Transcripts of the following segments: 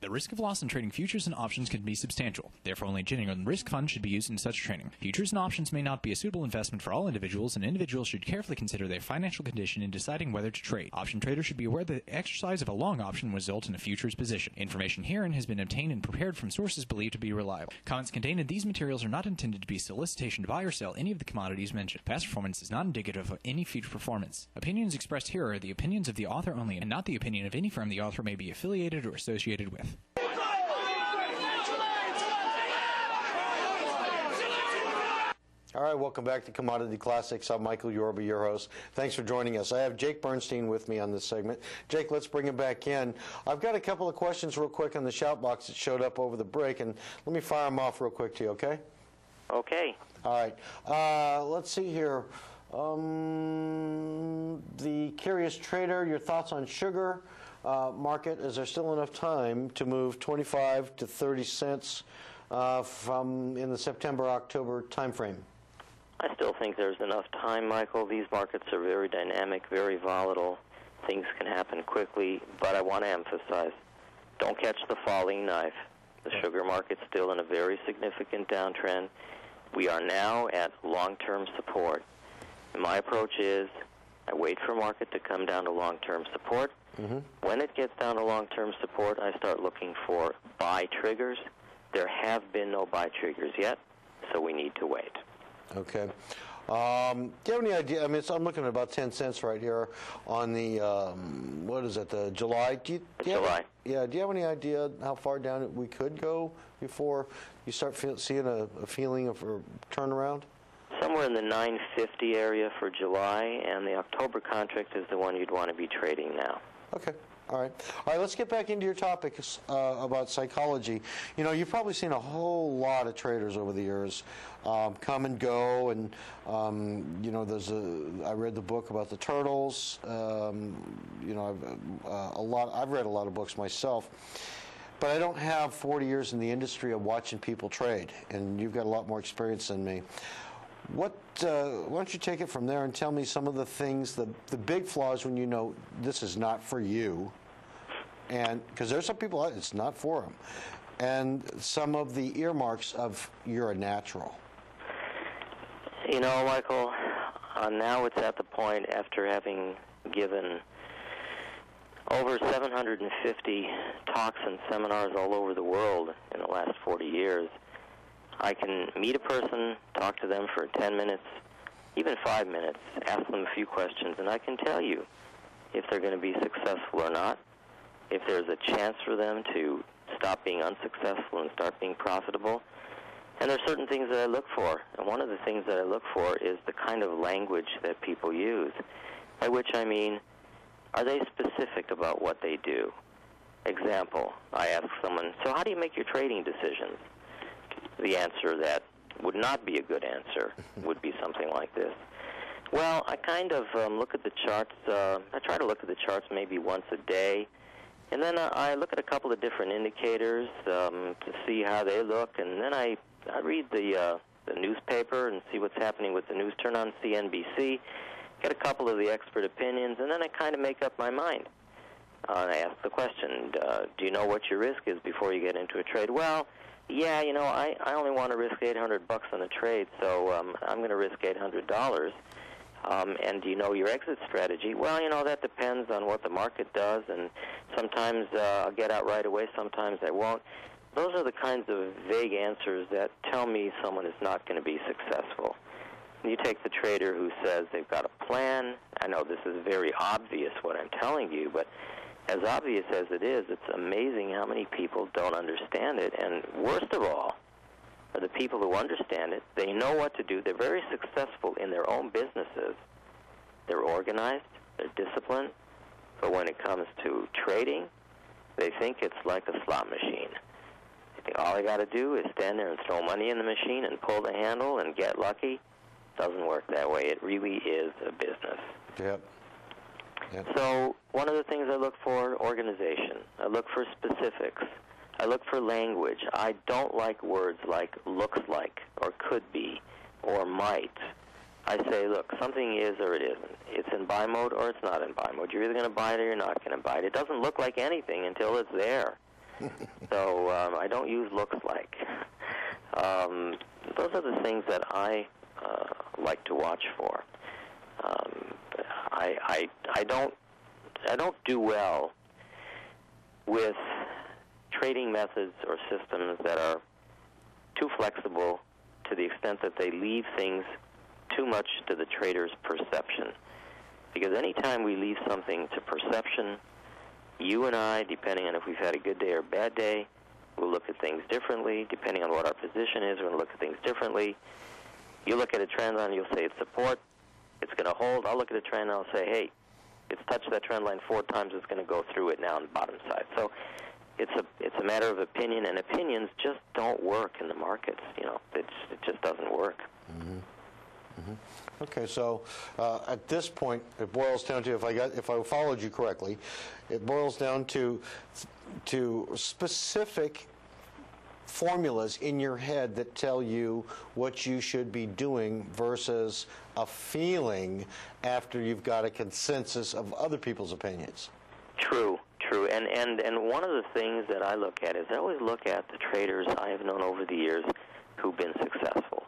The risk of loss in trading futures and options can be substantial. Therefore, only genuine risk funds should be used in such trading. Futures and options may not be a suitable investment for all individuals, and individuals should carefully consider their financial condition in deciding whether to trade. Option traders should be aware that the exercise of a long option will result in a futures position. Information herein has been obtained and prepared from sources believed to be reliable. Comments contained in these materials are not intended to be solicitation to buy or sell any of the commodities mentioned. Past performance is not indicative of any future performance. Opinions expressed here are the opinions of the author only, and not the opinion of any firm the author may be affiliated or associated with. All right, welcome back to Commodity Classics. I'm Michael Yorba, your host. Thanks for joining us. I have Jake Bernstein with me on this segment. Jake, let's bring him back in. I've got a couple of questions real quick on the shout box that showed up over the break, and let me fire them off real quick to you, okay? Okay. All right. Let's see here. The Curious Trader, your thoughts on sugar market. Is there still enough time to move 25 to 30 cents from in the September-October time frame? I still think there's enough time, Michael. These markets are very dynamic, very volatile. Things can happen quickly, but I want to emphasize, don't catch the falling knife. The sugar market's still in a very significant downtrend. We are now at long-term support. And my approach is I wait for market to come down to long-term support. When it gets down to long-term support, I start looking for buy triggers. There have been no buy triggers yet, so we need to wait. Okay. Do you have any idea? I mean, I'm looking at about 10 cents right here on the, what is it, the July? July. Yeah, do you have any idea how far down we could go before you start seeing a feeling of a turnaround? Somewhere in the 950 area for July, and the October contract is the one you'd want to be trading now. Okay. All right. Let's get back into your topics about psychology. You know, you've probably seen a whole lot of traders over the years come and go, and you know, I read the book about the turtles. You know, I've read a lot of books myself, but I don't have 40 years in the industry of watching people trade, and you've got a lot more experience than me. Why don't you take it from there and tell me some of the things, the big flaws when you know this is not for you, and because there's some people it's not for them, and some of the earmarks of you're a natural. You know, Michael, now it's at the point after having given over 750 talks and seminars all over the world in the last 40 years, I can meet a person, talk to them for 10 minutes, even 5 minutes, ask them a few questions, and I can tell you if they're going to be successful or not, if there's a chance for them to stop being unsuccessful and start being profitable. And there are certain things that I look for, and one of the things that I look for is the kind of language that people use, by which I mean, are they specific about what they do? Example, I ask someone, so how do you make your trading decisions? The answer that would not be a good answer would be something like this. Well, I kind of look at the charts. I try to look at the charts maybe once a day, and then I look at a couple of different indicators to see how they look, and then I read the newspaper and see what's happening with the news. Turn on CNBC, get a couple of the expert opinions, and then I kind of make up my mind. And I ask the question, do you know what your risk is before you get into a trade? Well, yeah, you know, I only want to risk $800 on a trade, so I'm going to risk $800. And do you know your exit strategy? Well, you know, that depends on what the market does, and sometimes I'll get out right away, sometimes I won't. Those are the kinds of vague answers that tell me someone is not going to be successful. You take the trader who says they've got a plan. I know this is very obvious what I'm telling you, but as obvious as it is, it's amazing how many people don't understand it. And worst of all are the people who understand it. They know what to do. They're very successful in their own businesses. They're organized. They're disciplined. But when it comes to trading, they think it's like a slot machine. They think all I got to do is stand there and throw money in the machine and pull the handle and get lucky. Doesn't work that way. It really is a business. Yep. So one of the things I look for, organization. I look for specifics. I look for language. I don't like words like looks like or could be or might. I say, look, something is or it isn't. It's in buy mode or it's not in buy mode. You're either going to buy it or you're not going to buy it. It doesn't look like anything until it's there. So I don't use looks like. Those are the things that I like to watch for. I don't do well with trading methods or systems that are too flexible to the extent that they leave things too much to the trader's perception. Because anytime we leave something to perception, you and I, depending on if we've had a good day or a bad day, we'll look at things differently. Depending on what our position is, we're going to look at things differently. You look at a trend line, you'll say it's support, it's going to hold. I'll look at a trend line, I'll say, hey, it's touched that trend line 4 times, it's going to go through it now on the bottom side. So it's a matter of opinion, and opinions just don't work in the markets. You know, it just doesn't work. Mm-hmm. Mm-hmm. Okay, so at this point, it boils down to, if I followed you correctly, it boils down to specific formulas in your head that tell you what you should be doing versus a feeling after you've got a consensus of other people's opinions. True. And one of the things that I look at is I always look at the traders I have known over the years who've been successful.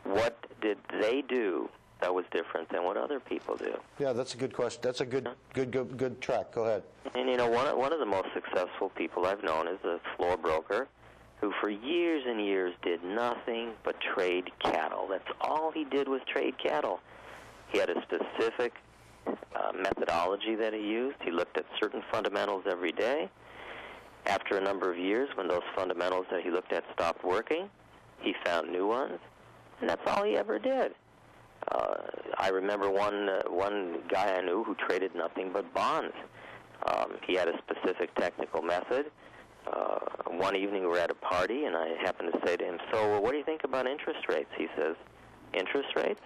What did they do that was different than what other people do? Yeah, that's a good question. That's a good track. Go ahead. And you know, one of the most successful people I've known is a floor broker who for years and years did nothing but trade cattle. That's all he did was trade cattle. He had a specific methodology that he used. He looked at certain fundamentals every day. After a number of years, when those fundamentals that he looked at stopped working, he found new ones, and that's all he ever did. I remember one guy I knew who traded nothing but bonds. He had a specific technical method. One evening we were at a party, and I happened to say to him, so what do you think about interest rates? He says, interest rates?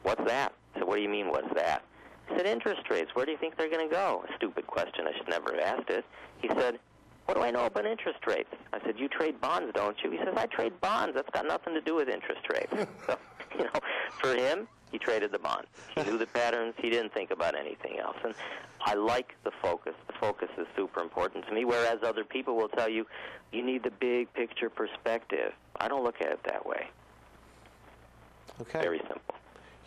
What's that? I said, what do you mean, what's that? I said, interest rates, where do you think they're going to go? A stupid question, I should never have asked it. He said, what do I know about interest rates? I said, you trade bonds, don't you? He says, I trade bonds. That's got nothing to do with interest rates. So, you know, for him, he traded the bonds. He knew the patterns. He didn't think about anything else. And I like the focus. The focus is super important to me, whereas other people will tell you, you need the big picture perspective. I don't look at it that way. Okay. Very simple.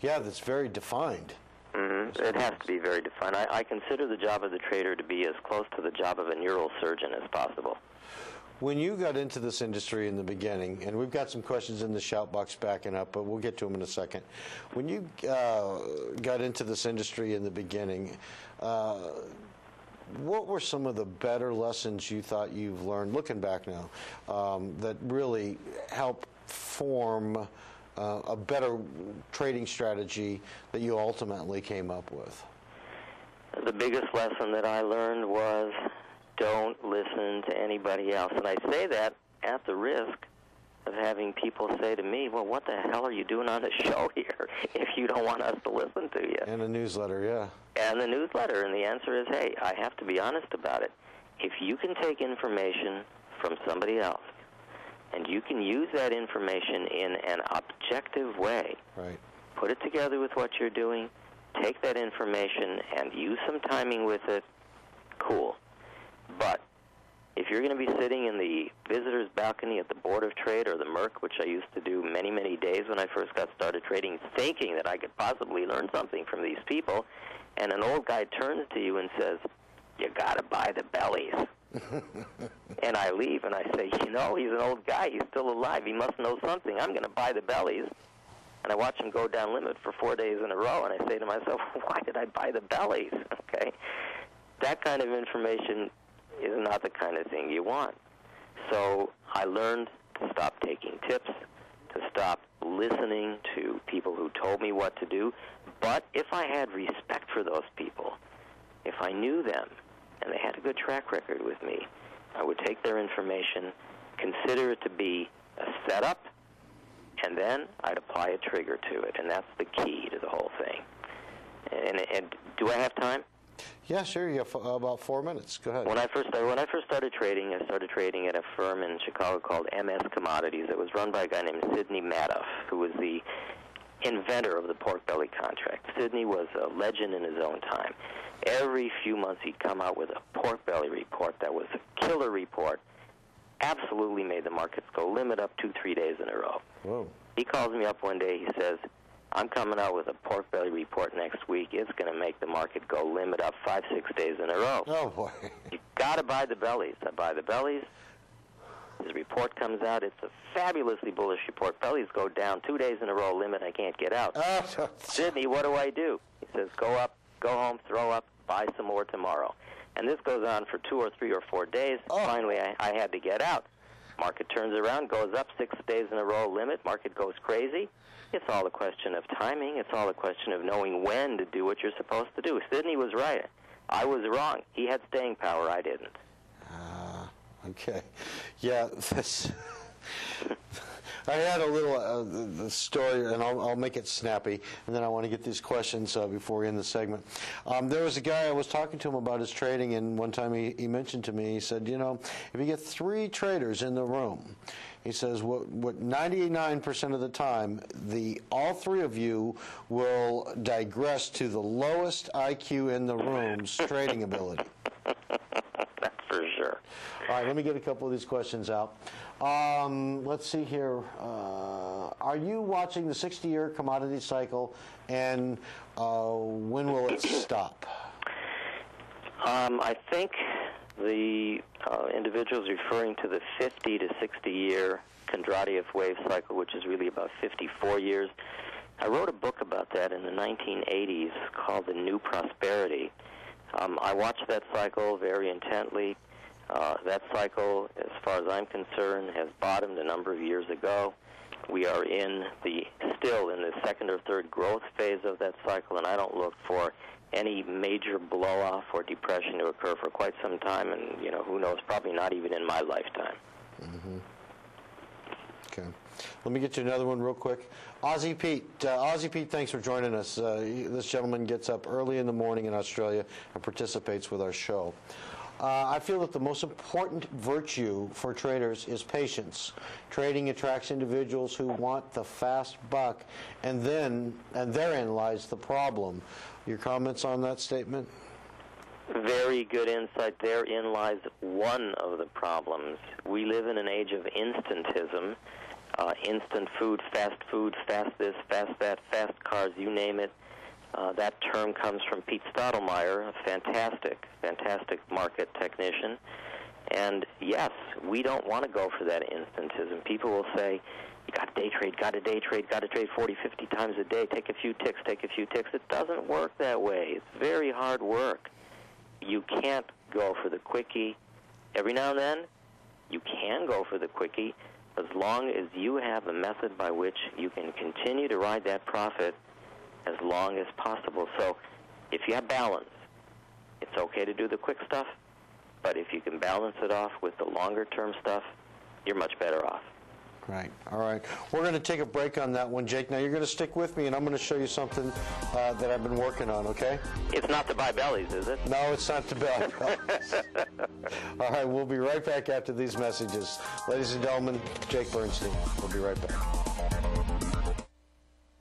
Yeah, that's very defined. Mm-hmm. It has to be very defined. I consider the job of the trader to be as close to the job of a neurosurgeon as possible. When you got into this industry in the beginning, and we've got some questions in the shout box backing up, but we'll get to them in a second. When you got into this industry in the beginning, what were some of the better lessons you thought you've learned, looking back now, that really help form a better trading strategy that you ultimately came up with? The biggest lesson that I learned was don't listen to anybody else. And I say that at the risk of having people say to me, well, what the hell are you doing on the show here if you don't want us to listen to you? And a newsletter, yeah. And the newsletter, and the answer is, hey, I have to be honest about it. If you can take information from somebody else, and you can use that information in an objective way, right, put it together with what you're doing, take that information and use some timing with it, cool. But if you're going to be sitting in the visitor's balcony at the Board of Trade or the Merc, which I used to do many, many days when I first got started trading, thinking that I could possibly learn something from these people, and an old guy turns to you and says, you got to buy the bellies. And I leave and I say, you know, he's an old guy. He's still alive. He must know something. I'm going to buy the bellies. And I watch him go down limit for 4 days in a row, and I say to myself, why did I buy the bellies? Okay? That kind of information is not the kind of thing you want. So I learned to stop taking tips, to stop listening to people who told me what to do. But if I had respect for those people, if I knew them, and they had a good track record with me, I would take their information, consider it to be a setup, and then I'd apply a trigger to it, and that's the key to the whole thing. And do I have time? Yeah, sure. You have about 4 minutes. Go ahead. When I first started trading, I started trading at a firm in Chicago called MS Commodities. It was run by a guy named Sidney Madoff, who was the inventor of the pork belly contract. Sidney was a legend in his own time. Every few months he'd come out with a pork belly report that was a killer report. Absolutely made the markets go limit up 2-3 days in a row. Whoa. He calls me up one day. He says, I'm coming out with a pork belly report next week. It's going to make the market go limit up 5-6 days in a row. Oh, boy. You got to buy the bellies. I buy the bellies. His report comes out. It's a fabulously bullish report. Bellies go down 2 days in a row, limit. I can't get out. Sidney, what do I do? He says, go up, go home, throw up, buy some more tomorrow. And this goes on for 2 or 3 or 4 days. Oh. Finally, I had to get out. Market turns around, goes up 6 days in a row, limit. Market goes crazy. It's all a question of timing. It's all a question of knowing when to do what you're supposed to do. Sidney was right. I was wrong. He had staying power. I didn't. Okay. Yeah, this... I had a little story, and I'll make it snappy, and then I want to get these questions before we end the segment. There was a guy, I was talking to him about his trading, and one time he mentioned to me, he said, you know, if you get 3 traders in the room, he says, what 99% of the time, all 3 of you will digress to the lowest IQ in the room's trading ability. That's for sure. All right, let me get a couple of these questions out. Let's see here. Are you watching the 60-year commodity cycle, and when will it stop? I think the individual is referring to the 50 to 60-year Kondratiev wave cycle, which is really about 54 years. I wrote a book about that in the 1980s called The New Prosperity. I watched that cycle very intently. That cycle, as far as I'm concerned, has bottomed a number of years ago. We are still in the second or third growth phase of that cycle, and I don't look for any major blow-off or depression to occur for quite some time, and, you know, who knows, probably not even in my lifetime. Mm-hmm. Okay. Let me get you another one real quick. Aussie Pete. Aussie Pete, thanks for joining us. This gentleman gets up early in the morning in Australia and participates with our show. I feel that the most important virtue for traders is patience. Trading attracts individuals who want the fast buck, and therein lies the problem. Your comments on that statement? Very good insight. Therein lies one of the problems. We live in an age of instantism. Instant food, fast this, fast that, fast cars, you name it. That term comes from Pete Stottlemyre, a fantastic market technician. And yes, we don't want to go for that instantism. People will say, you got to day trade, got to trade 40, 50 times a day, take a few ticks. It doesn't work that way. It's very hard work. You can't go for the quickie. Every now and then, you can go for the quickie as long as you have a method by which you can continue to ride that profit as long as possible. So if you have balance, it's okay to do the quick stuff, but if you can balance it off with the longer-term stuff, you're much better off. Right. All right. We're going to take a break on that one, Jake. Now, you're going to stick with me, and I'm going to show you something that I've been working on, okay? It's not to buy bellies, is it? No, it's not to buy bellies. All right. We'll be right back after these messages. Ladies and gentlemen, Jake Bernstein. We'll be right back.